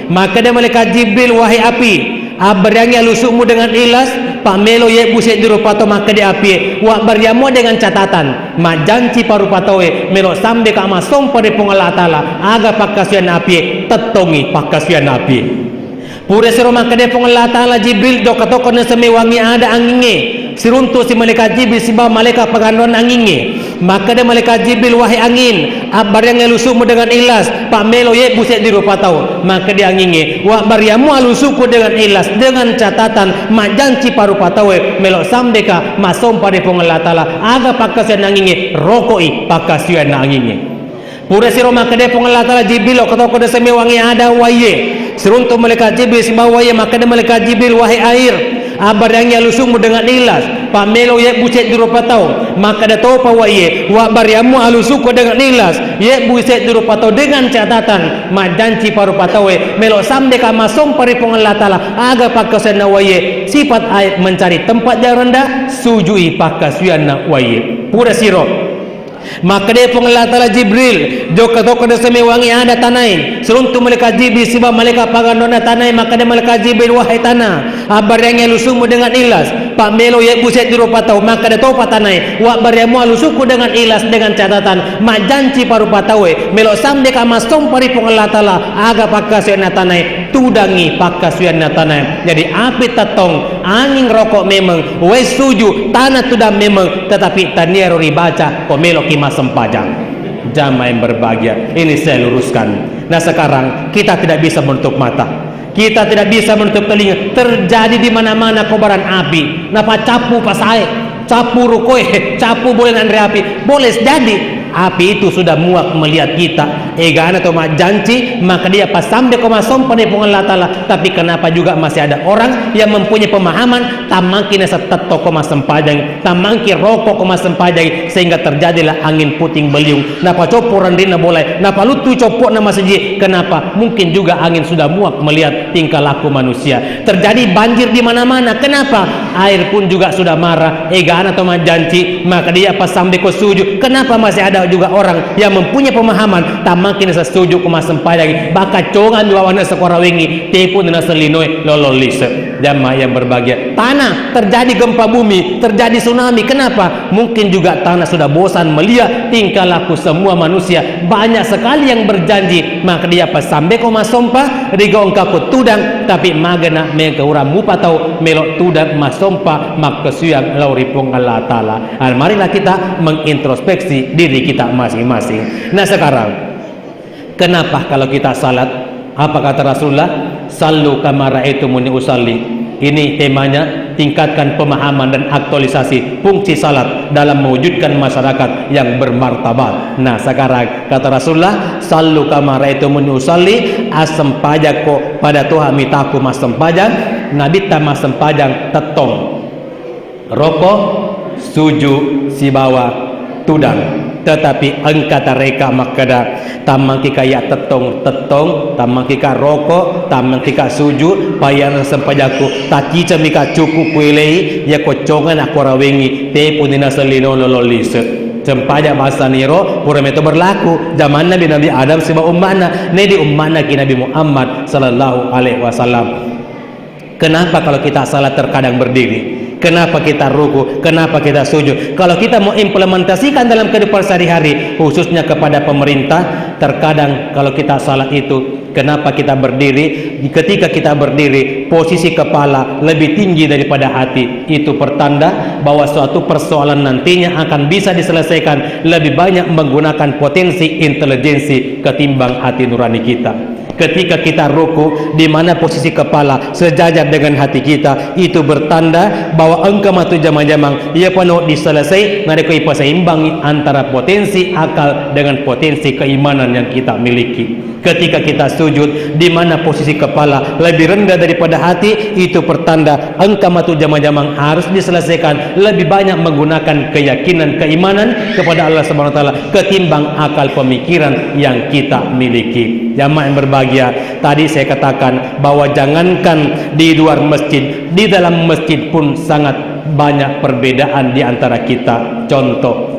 maka dia malaikat Jibril, wahai api, abarangnya lusukmu dengan ilas pak melo ye buset dirupato maka dia api wa baryamu dengan catatan majanci parupatoe melo sambe ka masom pada pengelah ta'ala aga pakasian api tetongi pakasian api. Pura siro maka dia pengelah ta'ala Jibril doka-doka na semewangi ada anginge siruntu si malaikat Jibril si bawa malaikat pengandon anginge, maka dia malaikat Jibril, wahai angin, abar yang ngelusukmu dengan ilas pak melo ye buset dirupatau, maka dia anginge wa baryamu alusuku dengan ilas dengan catatan majanci parupatawe melo sambeka masom pada pengelah ta'ala aga pakasian anginge rokoi pakasian anginge. Pura siro maka dia pengelah ta'ala Jibril kata-kata dia semewangi ada waye seruntuk malaikat Jibril si bawa waye, maka dia malaikat Jibril, wahai air, abar yang lusukmu dengan ilas pak melo ye buset dirupatau, maka dia tahu pa waye wa baryamu alusuku dengan ilas ye buset dirupatau dengan catatan majanci parupatawe melo samde ka masom pari pengelah ta'ala aga pakasian waye sifat ayat mencari tempat yang rendah sujui pakasian waye. Pura siro maka dia pengelah ta'ala Jibril joka toko dia semewangi ada tanai seruntuk malaikat Jibril siba malaikat pagandona tanai, maka dia malaikat Jibril, wahai tanah, abar yang lusukmu dengan ilas pak melo ye buset dirupatau, maka dia topa tanai wa baryamu alusuku dengan ilas dengan catatan majanci parupatawe melo samde ka masom pari pengelah ta'ala aga pakasian tanai tudangi pakasian tanai. Jadi api tetong, angin rokok memang, wes suju, tanah tudang memang, tetapi taniero ribaca komelo kima sempajang. Jamaah yang berbahagia, ini saya luruskan. Nah sekarang kita tidak bisa menutup mata, kita tidak bisa menutup telinga. Terjadi di mana-mana kobaran api. Napa capu pasai, capu rukoe, capu boleh nandre api, boleh jadi api itu sudah muak melihat kita egan atau janji, maka dia pas sampai koma sompan pengelah ta'ala. Tapi kenapa juga masih ada orang yang mempunyai pemahaman tamangkin setetok koma sempajang, tamangkin rokok koma sempajang, sehingga terjadilah angin puting beliung. Napa coporan dina boleh, napa lutu copok nama seji. Kenapa? Mungkin juga angin sudah muak melihat tingkah laku manusia. Terjadi banjir di mana-mana. Kenapa? Air pun juga sudah marah egan atau janji, maka dia pas sampai ke sujud. Kenapa masih ada juga orang yang mempunyai pemahaman tamakin setuju ke masam padang baka congan lawan sekora wingi tipu dan selinoi lololis. Jamaah yang berbahagia, tanah terjadi gempa bumi, terjadi tsunami. Kenapa? Mungkin juga tanah sudah bosan melihat tingkah laku semua manusia. Banyak sekali yang berjanji, maka dia pas sampai koma sompa rigo engkau tudang, tapi magana mega urang mupa tau melok tudang masompa mak kesuyang lauripong Allah Ta'ala. Marilah kita mengintrospeksi diri kita masing-masing. Nah sekarang, kenapa kalau kita salat, apa kata Rasulullah? Sallu kama ra'aitumuni usalli. Ini temanya, tingkatkan pemahaman dan aktualisasi fungsi salat dalam mewujudkan masyarakat yang bermartabat. Nah sekarang kata Rasulullah, sallu kama ra'aitumuni usalli, asem pajak ko pada Tuhan mitaku masem pajak, nabi ta masem pajak tetong rokok suju si bawa tudang. tetapi engkata reka makada tamang kika ya tetong tamang kika rokok tamang kika sujud payang sempajaku taki camika cukup kuilei ya kocongan aku rawengi te punina selino lololise sempaja bahasa niro pura itu berlaku zaman Nabi Adam sebab ummana di ummana ki Nabi Muhammad sallallahu alaihi wasallam. Kenapa kalau kita salat terkadang berdiri? Kenapa kita ruku? Kenapa kita sujud? Kalau kita mau implementasikan dalam kehidupan sehari-hari, khususnya kepada pemerintah, terkadang kalau kita salat itu, kenapa kita berdiri? Ketika kita berdiri, posisi kepala lebih tinggi daripada hati. Itu pertanda bahwa suatu persoalan nantinya akan bisa diselesaikan lebih banyak menggunakan potensi intelijensi ketimbang hati nurani kita. Ketika kita ruku, di mana posisi kepala sejajar dengan hati kita, itu bertanda bahwa engkau matu jamang-jamang ia penuh diselesai mereka ipaseimbangi antara potensi akal dengan potensi keimanan yang kita miliki. Ketika kita sujud, di mana posisi kepala lebih rendah daripada hati, itu pertanda engkau matu jamang-jamang harus diselesaikan lebih banyak menggunakan keyakinan keimanan kepada Allah Subhanahu wa taala ketimbang akal pemikiran yang kita miliki. Jamaah yang berbahagia, tadi saya katakan bahwa jangankan di luar masjid, di dalam masjid pun sangat banyak perbedaan di antara kita. Contoh,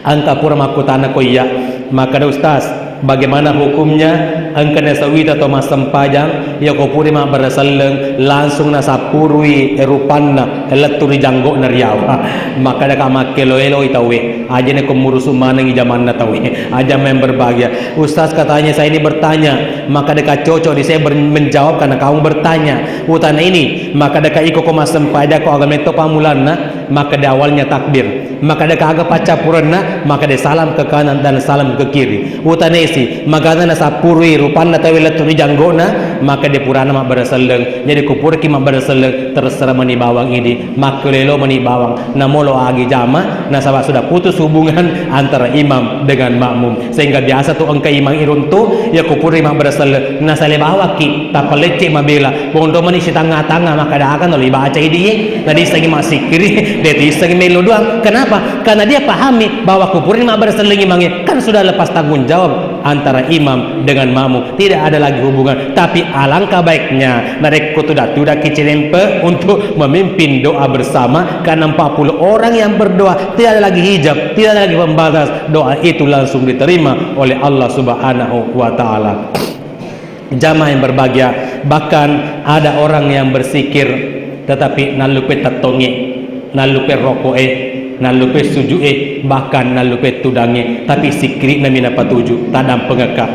angka pura makutana koya, maka ada ustaz, bagaimana hukumnya angka nasawita atau masam pajang ya ko puri ma barasaleng langsung na sapurui erupanna elaturi janggo na riau maka da kama keloelo itawe aja ne kumurusu maneng zaman na tawe aja member bahagia. Ustaz katanya saya ini bertanya, maka deka cocok di saya menjawab karena kamu bertanya utana ini, maka deka iko ko masam pajang ko agak meto pamulanna, maka di awalnya takbir, maka deka agak pacapuranna, maka de salam ke kanan dan salam ke kiri. Utanesi magana na sapurui rupanna tawila turi janggona, maka de purana mak barasaleng jadi kupur ki mak barasaleng terserah mani bawang ini makelelo mani bawang namolo agi jama nasabak sudah putus hubungan antara imam dengan makmum, sehingga biasa tuh engka imam iruntu ya kupuri mak barasaleng nasale bawaki tapalece mabela bondo mani si tanga-tanga maka da akan oleh baca ini tadi segi masih kiri deti segi melo doang. Kenapa? Karena dia pahami bahwa kupuri mak barasaleng imangnya kan sudah lepas tanggung jawab antara imam dengan makmum, tidak ada lagi hubungan. Tapi alangkah baiknya mereka sudah kicilempe untuk memimpin doa bersama, karena 40 orang yang berdoa tidak ada lagi hijab, tidak ada lagi pembatas, doa itu langsung diterima oleh Allah Subhanahu wa taala. Jamaah yang berbahagia, bahkan ada orang yang bersikir tetapi nalupe tatonge, nalupe rokoe, nalupe sujue, bahkan nalupe tudange, tapi sikri namina patuju tadam pengekak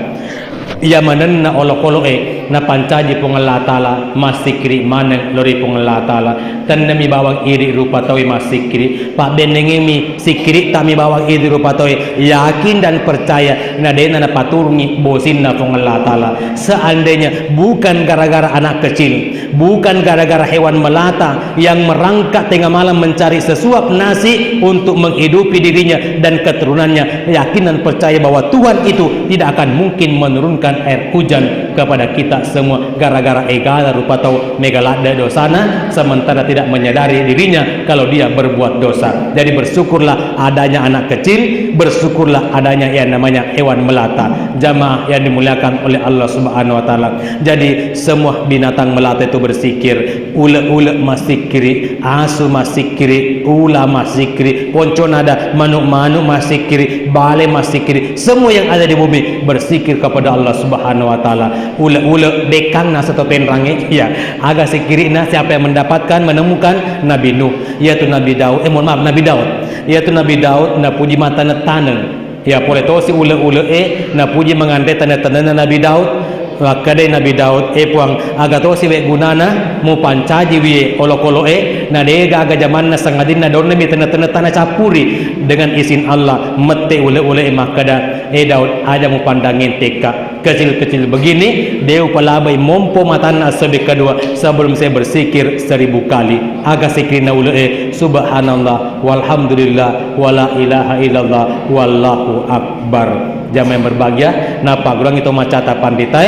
ia manen na olok-oloke na pancaji pengelatala masikri maneng lori pengelatala tan nami bawang iri rupa tawi masikri pak benengemi sikri tami bawang iri rupa tawi yakin dan percaya na dena na paturungi bosin na pengelatala. Seandainya bukan gara-gara anak kecil, bukan gara-gara hewan melata yang merangkak tengah malam mencari sesuap nasi untuk menghidupi dirinya dan keturunannya, yakin dan percaya bahwa Tuhan itu tidak akan mungkin menurunkan air hujan kepada kita semua gara-gara egala rupa tau megalada dosana, sementara tidak menyadari dirinya kalau dia berbuat dosa. Jadi bersyukurlah adanya anak kecil, bersyukurlah adanya yang namanya hewan melata. Jamaah yang dimuliakan oleh Allah Subhanahu wa taala. Jadi semua binatang melata itu bersikir, ule-ule masikiri, asu masikiri, ula masikiri, ponconada, manuk-manuk masikiri, bale masikiri, semua yang ada di bumi bersikir kepada Allah Subhanahu wa taala. Ule-ule bekang na satu penrange ya agak sikirina siapa yang mendapatkan menemukan Nabi Nuh, yaitu Nabi Daud, Nabi Daud, yaitu Nabi Daud na puji mata na taneng ya boleh tahu si ule-ule na puji mengandai tanda-tanda Nabi Daud. Wakadai Nabi Daud puang aga to si we gunana mu pancaji wi olok-oloe na dega aga zaman na sangadin na don mi tena-tena tanah capuri dengan izin Allah mette ule-ule makada Daud ada mu pandangin teka kecil-kecil begini deu palabai mompo matana asebe kedua sebelum saya bersikir 1000 kali aga sikrina ule subhanallah walhamdulillah wala ilaha illallah wallahu akbar. Jamaah yang berbahagia, napa kurang itu macata panditai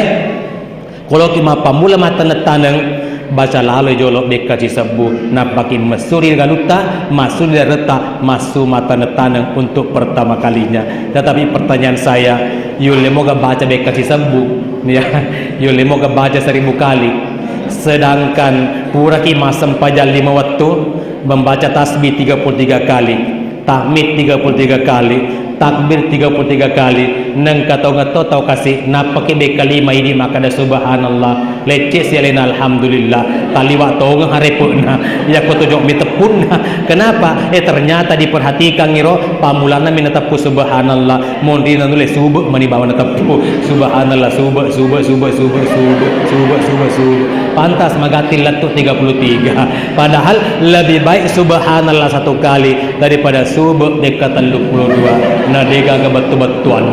kalau kima pamula mata taneng baca lalu jolok deka cisebu napakin mesuri galuta masuk dia retak masuk mata netaneng untuk pertama kalinya. Tetapi pertanyaan saya, yule moga baca deka cisebu ya, yule moga baca 1000 kali, sedangkan pura ki masem pajal 5 waktu membaca tasbih 33 kali, tahmid 33 kali, takbir 33 kali, neng katong tau kasih napake be kalima ini maka ada subhanallah leceh sialena alhamdulillah taliwa tong harepuna ya ko tojok mitepun. Kenapa? Ternyata diperhatikan ngiro pamulana minatapu subhanallah mondina nulis subuh mani bawa natapu subhanallah subuh pantas magatil latu 33, padahal lebih baik subhanallah 1 kali daripada subuh dekat 32. Nah dega kebetul-betulan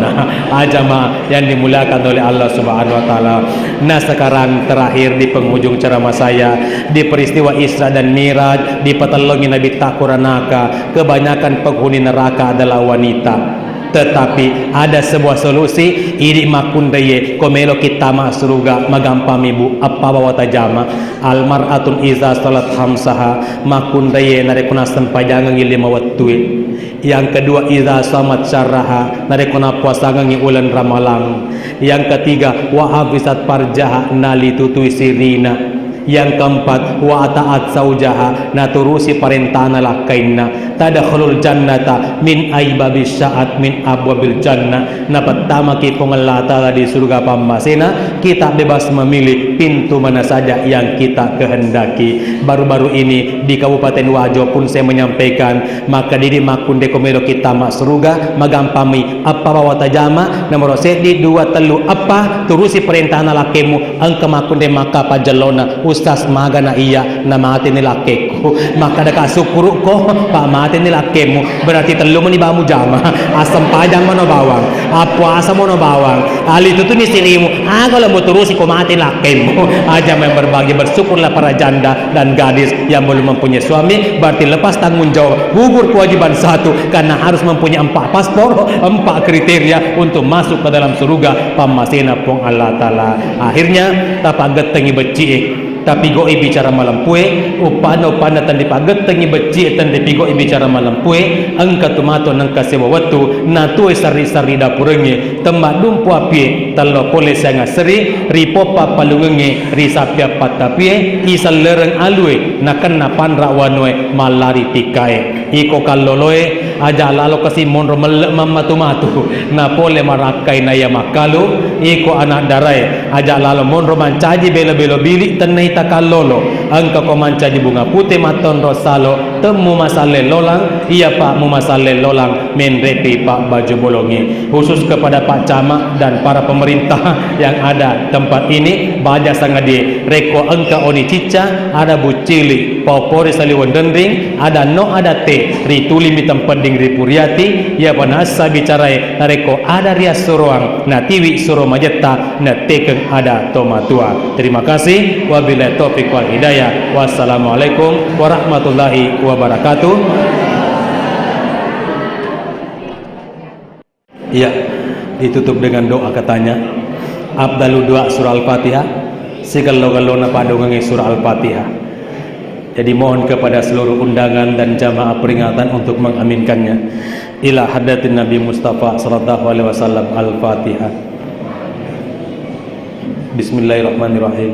ajama yang dimuliakan oleh Allah Subhanahu wa taala. Nah sekarang terakhir di penghujung ceramah saya, di peristiwa Isra dan Miraj di petelongi Nabi Takuranaka, kebanyakan penghuni neraka adalah wanita. Tetapi ada sebuah solusi, iri makundaye komelo kita mak surga magampami bu apa bawa tajama almaratun iza salat hamsaha makundaye narekuna sempajangan lima wattui. Yang kedua iza samat syaraha narekuna puasa ngi ulan ramalang. Yang ketiga wa hafizat parjaha nali tutui sirina. Yang keempat wa ta'at saujaha naturusi perintahna lakainna tadkhulul jannata min aibabis syaat min abwabil jannah. Nah pertama kita Allah Ta'ala di surga pambasena kita bebas memilih pintu mana saja yang kita kehendaki. Baru-baru ini di Kabupaten Wajo pun saya menyampaikan maka diri makunde komelo kita mak surga magampami apa bawa tajama nomor sedi 2 telu apa turusi perintahna lakemu angka makunde maka pajalona ustaz magana iya na mati nilakeku maka daka sukuru ko pa mati nilakemu berarti telu manibamu jama asam padang mano bawang apa asam mano bawang ali itu ni sirimu kalau mau terusi ko mati nilakemu aja yang berbagi bersyukurlah para janda dan gadis yang belum mempunyai suami berarti lepas tanggung jawab gugur kewajiban 1 karena harus mempunyai 4 paspor 4 kriteria untuk masuk ke dalam surga pamasena pong Allah Ta'ala. Akhirnya tapaget tengi beci tapi go bicara malam pue upana tan dipaget tengi beci tan dipigo bicara malam pue angka tumato nang kasewa watu na tu sari-sari dapurenge temba dumpu api talo pole sanga seri ripopa palungenge risapya patapie isal lereng alue nakan napan rawanwe malari tikae iko kaloloe aja lalo kasi monro mamatu na pole marakai na ya makalu iko anak darai aja lalo monro mancaji belo-belo bilik tenai takalolo angka ko mancaji bunga putih maton rosalo temu masale lolang iya pak mu masale lolang menrepi pak baju bolongi. Khusus kepada Pak Camat dan para pemerintah yang ada tempat ini baja sangat di reko angka oni cica ada bucili popori saliwan dendring ada no ada te rituli mitam pending ripuriati ya panasa bicarai reko ada rias suruang na tiwi suruh majeta na tekeng ada tomatua. Terima kasih wabillahi taufiq wal hidayah. Wassalamualaikum warahmatullahi wabarakatuh. Ya, ditutup dengan doa katanya. Abdalu doa surah Al-Fatihah. Sigalo-galona padungangi surah Al-Fatihah. Jadi mohon kepada seluruh undangan dan jamaah peringatan untuk mengaminkannya. Ila hadatin Nabi Mustafa sallallahu alaihi wasallam. Al-Fatihah. Bismillahirrahmanirrahim.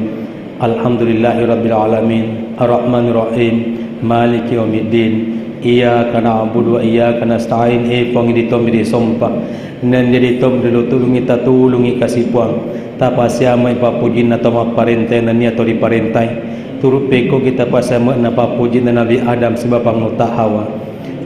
Alhamdulillahirabbil alamin. Arrahmanirrahim. Maliki yaumiddin. Iyyaka na'budu wa iyyaka nasta'in. Pongi ditombi sompa. Nan jadi tom dulu tulungi tatulungi kasih puang. Tapasiama ipapujin atau maparentay na niya to di parentay. Turut peko kita pasama na papujin na Nabi Adam sebabang nuta Hawa.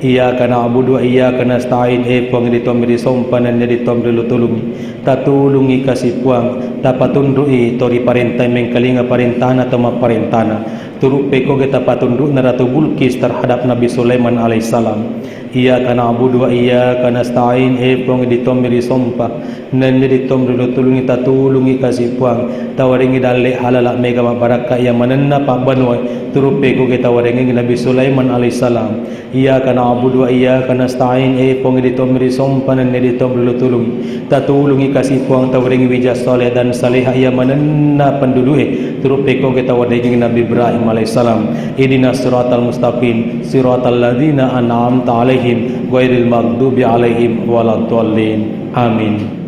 Iyyaka na'budu wa iyyaka nasta'in. Pongi ditombi sompa nan jadi tom dulu tulungi tatulungi kasih puang. Tapatundui to di parentay mengkalinga parentana atau maparentana. Turut peko kita patunduk na Ratu Bulkis terhadap Nabi Sulaiman alaihissalam. Iyyaka na'budu wa iyyaka nasta'in. Pongi ditombi sompa nan jadi tom dulu tulungi tatulungi kasih puang. Tawaringi dalle halala mega mabaraka yang manenna pak banwai turupe ko kita waringi Nabi Sulaiman alaihissalam. Iyyaka na'budu wa iyyaka nasta'in. Pongi ditombi sompa nan jadi tom dulu tulungi tatulungi kasih puang. Tawaringi wijah soleh dan salihah yang manenna penduduk turut peko kita wadai Nabi Ibrahim alaihissalam. Idina siratal mustaqim siratal ladzina an'amta alaihim ghairil maghdubi alaihim waladdallin. Amin.